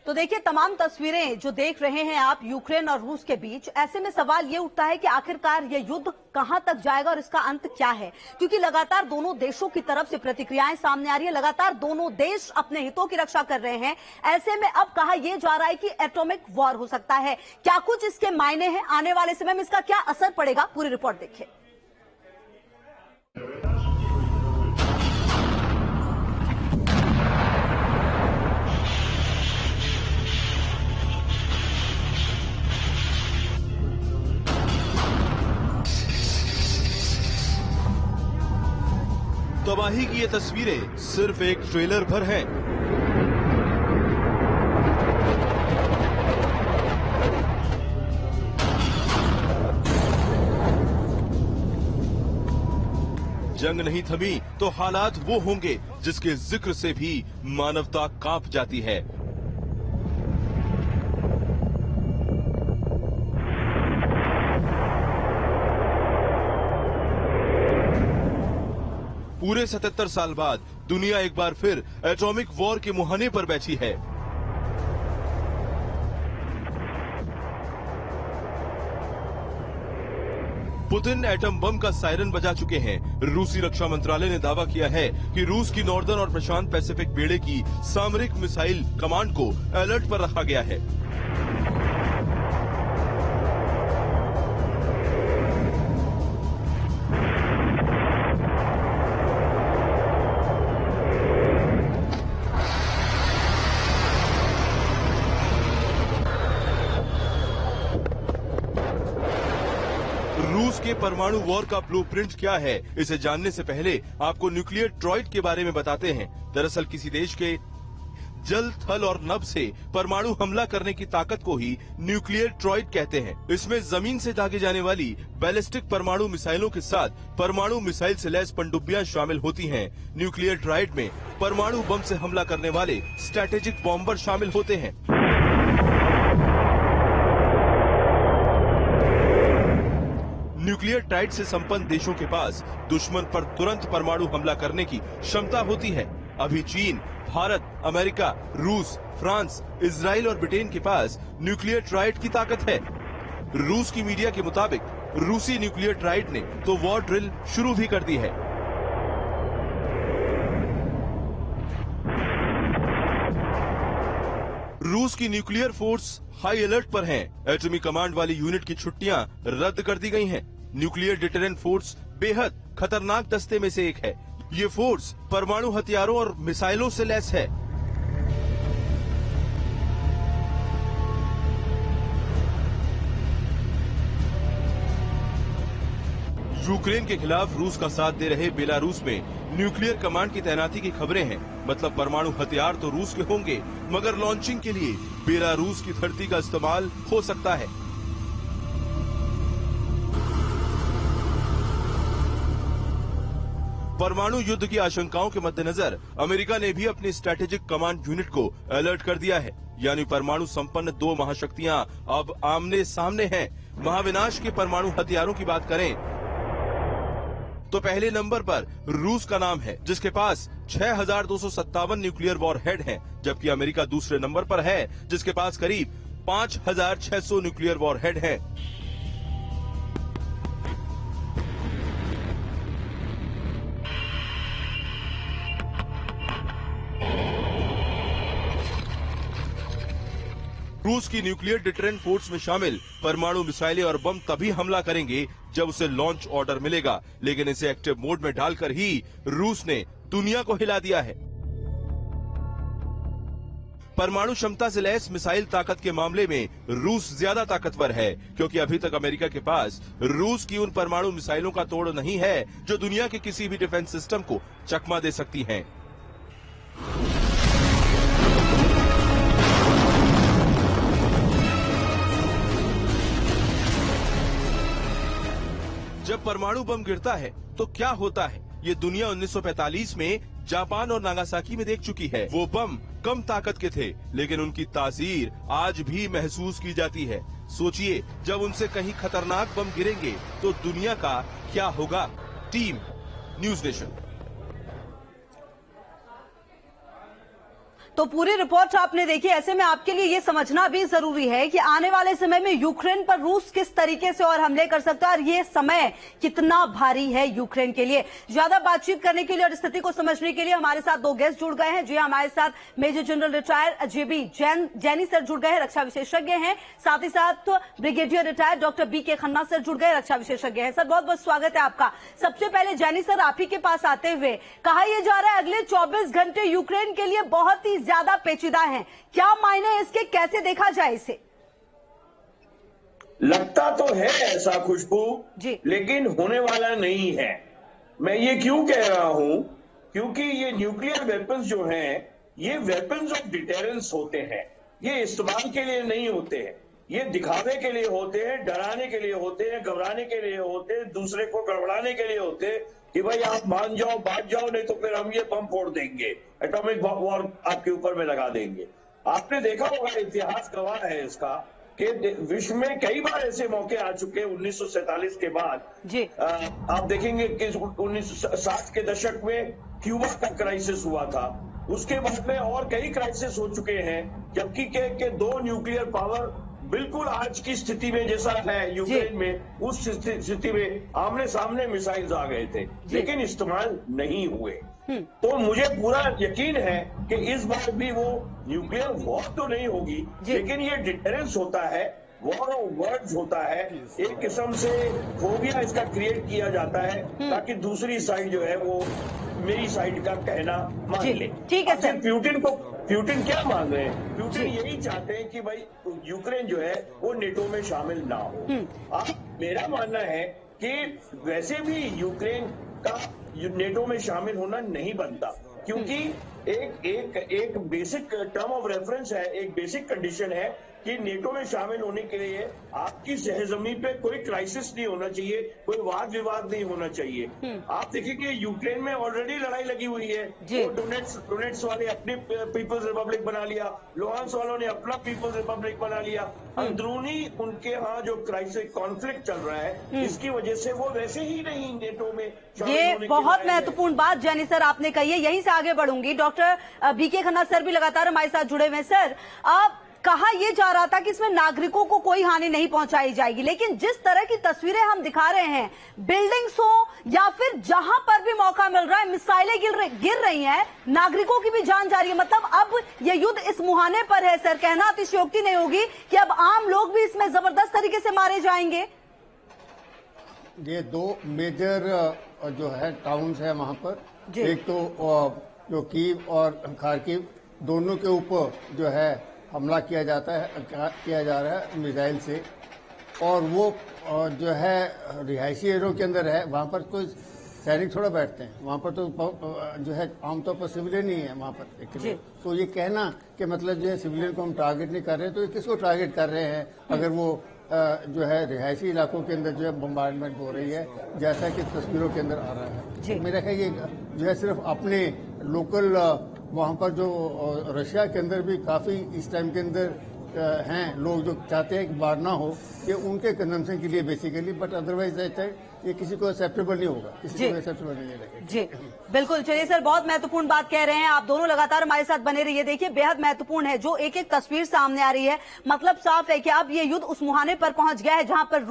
तो देखिए, तमाम तस्वीरें जो देख रहे हैं आप यूक्रेन और रूस के बीच, ऐसे में सवाल ये उठता है कि आखिरकार ये युद्ध कहां तक जाएगा और इसका अंत क्या है, क्योंकि लगातार दोनों देशों की तरफ से प्रतिक्रियाएं सामने आ रही है। लगातार दोनों देश अपने हितों की रक्षा कर रहे हैं। ऐसे में अब कहा यह जा रहा है कि एटॉमिक वॉर हो सकता है। क्या कुछ इसके मायने हैं? आने वाले समय में इसका क्या असर पड़ेगा? पूरी रिपोर्ट देखिए। तबाही की ये तस्वीरें सिर्फ एक ट्रेलर भर हैं। जंग नहीं थमी तो हालात वो होंगे जिसके जिक्र से भी मानवता कांप जाती है। पूरे 77 साल बाद दुनिया एक बार फिर एटॉमिक वॉर के मुहाने पर बैठी है। पुतिन एटम बम का सायरन बजा चुके हैं। रूसी रक्षा मंत्रालय ने दावा किया है कि रूस की नॉर्दर्न और प्रशांत पैसिफिक बेड़े की सामरिक मिसाइल कमांड को अलर्ट पर रखा गया है। रूस के परमाणु वॉर का ब्लूप्रिंट क्या है, इसे जानने से पहले आपको न्यूक्लियर ट्रॉइड के बारे में बताते हैं। दरअसल किसी देश के जल, थल और नभ से परमाणु हमला करने की ताकत को ही न्यूक्लियर ट्रॉइड कहते हैं। इसमें जमीन से दागे जाने वाली बैलिस्टिक परमाणु मिसाइलों के साथ परमाणु मिसाइल से लैस पनडुब्बियां शामिल होती हैं। न्यूक्लियर ट्रॉइड में परमाणु बम से हमला करने वाले स्ट्रैटेजिक बॉम्बर शामिल होते हैं। न्यूक्लियर ट्राइड से संपन्न देशों के पास दुश्मन पर तुरंत परमाणु हमला करने की क्षमता होती है। अभी चीन, भारत, अमेरिका, रूस, फ्रांस, इजराइल और ब्रिटेन के पास न्यूक्लियर ट्राइड की ताकत है। रूस की मीडिया के मुताबिक रूसी न्यूक्लियर ट्राइड ने तो वॉर ड्रिल शुरू भी कर दी है। रूस की न्यूक्लियर फोर्स हाई अलर्ट पर है। एटमी कमांड वाली यूनिट की छुट्टियां रद्द कर दी गई हैं। न्यूक्लियर डिटरेंट फोर्स बेहद खतरनाक दस्ते में से एक है। ये फोर्स परमाणु हथियारों और मिसाइलों से लैस है। यूक्रेन के खिलाफ रूस का साथ दे रहे बेलारूस में न्यूक्लियर कमांड की तैनाती की खबरें हैं। मतलब परमाणु हथियार तो रूस के होंगे, मगर लॉन्चिंग के लिए बेलारूस की धरती का इस्तेमाल हो सकता है। परमाणु युद्ध की आशंकाओं के मद्देनजर अमेरिका ने भी अपनी स्ट्रैटेजिक कमांड यूनिट को अलर्ट कर दिया है। यानी परमाणु संपन्न दो महाशक्तियां अब आमने सामने हैं। महाविनाश के परमाणु हथियारों की बात करें तो पहले नंबर पर रूस का नाम है, जिसके पास 6257 न्यूक्लियर वॉरहेड हैं, जबकि अमेरिका दूसरे नंबर पर है, जिसके पास करीब 5600 न्यूक्लियर वॉरहेड हैं। रूस की न्यूक्लियर डिटरेंट फोर्स में शामिल परमाणु मिसाइलें और बम तभी हमला करेंगे जब उसे लॉन्च ऑर्डर मिलेगा, लेकिन इसे एक्टिव मोड में डालकर ही रूस ने दुनिया को हिला दिया है। परमाणु क्षमता से लैस मिसाइल ताकत के मामले में रूस ज्यादा ताकतवर है, क्योंकि अभी तक अमेरिका के पास रूस की उन परमाणु मिसाइलों का तोड़ नहीं है जो दुनिया के किसी भी डिफेंस सिस्टम को चकमा दे सकती हैं। जब परमाणु बम गिरता है तो क्या होता है, ये दुनिया 1945 में जापान और नागासाकी में देख चुकी है। वो बम कम ताकत के थे, लेकिन उनकी तासीर आज भी महसूस की जाती है। सोचिए, जब उनसे कहीं खतरनाक बम गिरेंगे तो दुनिया का क्या होगा। Team news nation. तो पूरी रिपोर्ट आपने देखी। ऐसे में आपके लिए ये समझना भी जरूरी है कि आने वाले समय में यूक्रेन पर रूस किस तरीके से और हमले कर सकता है और ये समय कितना भारी है यूक्रेन के लिए। ज्यादा बातचीत करने के लिए और स्थिति को समझने के लिए हमारे साथ दो गेस्ट जुड़ गए हैं। जी हमारे साथ major general retired JB Jaini sir जुड़ गए हैं, रक्षा विशेषज्ञ हैं। साथ ही साथ brigadier retired doctor BK Khanna sir जुड़ गए, रक्षा विशेषज्ञ हैं। सर बहुत बहुत स्वागत है आपका। सबसे पहले जैनी सर आप ही के पास आते हुए, कहा यह जा रहा है अगले 24 घंटे यूक्रेन के लिए बहुत ही ज्यादा पेचीदा है, क्या मायने इसके, कैसे देखा जाए इसे? लगता तो है ऐसा खुशबू जी, लेकिन होने वाला नहीं है। मैं ये क्यों कह रहा हूं, क्योंकि ये न्यूक्लियर वेपन्स जो हैं, ये वेपन्स ऑफ डिटेरेंस होते हैं। ये इस्तेमाल के लिए नहीं होते हैं, ये दिखावे के लिए होते हैं, डराने के लिए होते हैं, घबराने के लिए होते हैं, दूसरे को गड़बड़ाने के लिए होते हैं कि भाई आप मान जाओ, बांट जाओ, नहीं तो फिर हम ये बम फोड़ देंगे, एटॉमिक वॉर आपके ऊपर में लगा देंगे। आपने देखा होगा, इतिहास गवाह है इसका कि विश्व में कई बार ऐसे मौके आ चुके 1947 के बाद। जी, आप देखेंगे कि 1960 के दशक में क्यूबा का क्राइसिस हुआ था, उसके बाद में और कई क्राइसिस हो चुके हैं, जबकि के दो न्यूक्लियर पावर बिल्कुल आज की स्थिति में जैसा है यूक्रेन में, उस स्थिति में आमने सामने मिसाइल्स आ गए थे, लेकिन इस्तेमाल नहीं हुए। तो मुझे पूरा यकीन है कि इस बार भी वो न्यूक्लियर वॉर तो नहीं होगी, लेकिन ये डिटेरेंस होता है, वॉर ऑफ वर्ड्स होता है, एक किस्म से फोबिया इसका क्रिएट किया जाता है ताकि दूसरी साइड जो है वो मेरी साइड का कहना मान ले। ठीक है सर। प्यूटिन क्या मान रहे हैं? प्यूटिन यही चाहते हैं कि भाई यूक्रेन जो है वो नेटो में शामिल ना हो। अब मेरा मानना है कि वैसे भी यूक्रेन का नेटो में शामिल होना नहीं बनता, क्योंकि एक बेसिक टर्म ऑफ रेफरेंस है, एक बेसिक कंडीशन है कि नेटो में शामिल होने के लिए आपकी सहजमी पे कोई क्राइसिस नहीं होना चाहिए, कोई वाद विवाद नहीं होना चाहिए। आप देखिए कि यूक्रेन में ऑलरेडी लड़ाई लगी हुई है, वो डोनेट्स वाले अपनी पीपल्स रिपब्लिक बना लिया, लुहांस्क वालों ने अपना पीपल्स रिपब्लिक बना लिया। अंदरूनी उनके यहाँ जो क्राइसिस कॉन्फ्लिक्ट चल रहा है, इसकी वजह से वो वैसे ही नहीं नेटो में शामिल ये होने बहुत महत्वपूर्ण बात जैनी सर आपने कही है, यहीं से आगे बढ़ूंगी। डॉक्टर बीके खन्ना सर भी लगातार हमारे साथ जुड़े हुए हैं। सर, आप कहा यह जा रहा था कि इसमें नागरिकों को कोई हानि नहीं पहुंचाई जाएगी, लेकिन जिस तरह की तस्वीरें हम दिखा रहे हैं, बिल्डिंग्स हो या फिर जहां पर भी मौका मिल रहा है मिसाइलें गिर रही हैं, नागरिकों की भी जान जा रही है। मतलब अब यह युद्ध इस मुहाने पर है सर, कहना अतिशयोक्ति नहीं होगी कि अब आम लोग भी इसमें जबरदस्त तरीके से मारे जाएंगे। ये दो मेजर जो है टाउन्स है वहां पर, एक तो जो कीव और खार्किव, दोनों के ऊपर जो है हमला किया जा रहा है मिसाइल से, और वो जो है रिहायशी एरियो के अंदर है, वहां पर कोई सैनिक थोड़ा बैठते हैं, वहां पर तो जो है आमतौर पर सिविलियन ही है वहां पर। तो ये कहना कि मतलब जो है सिविलियन को हम टारगेट नहीं कर रहे हैं, तो ये किसको टारगेट कर रहे हैं अगर वो जो है रिहायशी इलाकों के अंदर जो है बम्बार्डमेंट हो रही है, जैसा कि तस्वीरों के अंदर आ रहा है। तो मेरा ख्याल ये जो है सिर्फ अपने लोकल वहां पर जो रशिया के अंदर भी काफी इस टाइम के अंदर हैं लोग जो चाहते हैं कि बार ना हो, ये उनके कंजम्पशन के लिए बेसिकली, बट अदरवाइज ये किसी को एक्सेप्टेबल नहीं होगा, किसी को एक्सेप्टेबल नहीं लगेगा। जी बिल्कुल। चलिए सर, बहुत महत्वपूर्ण बात कह रहे हैं आप दोनों, लगातार हमारे साथ बने रहिए। देखिए बेहद महत्वपूर्ण है जो एक एक तस्वीर सामने आ रही है, मतलब साफ है कि अब ये युद्ध उस मुहाने पर पहुंच गया है जहां पर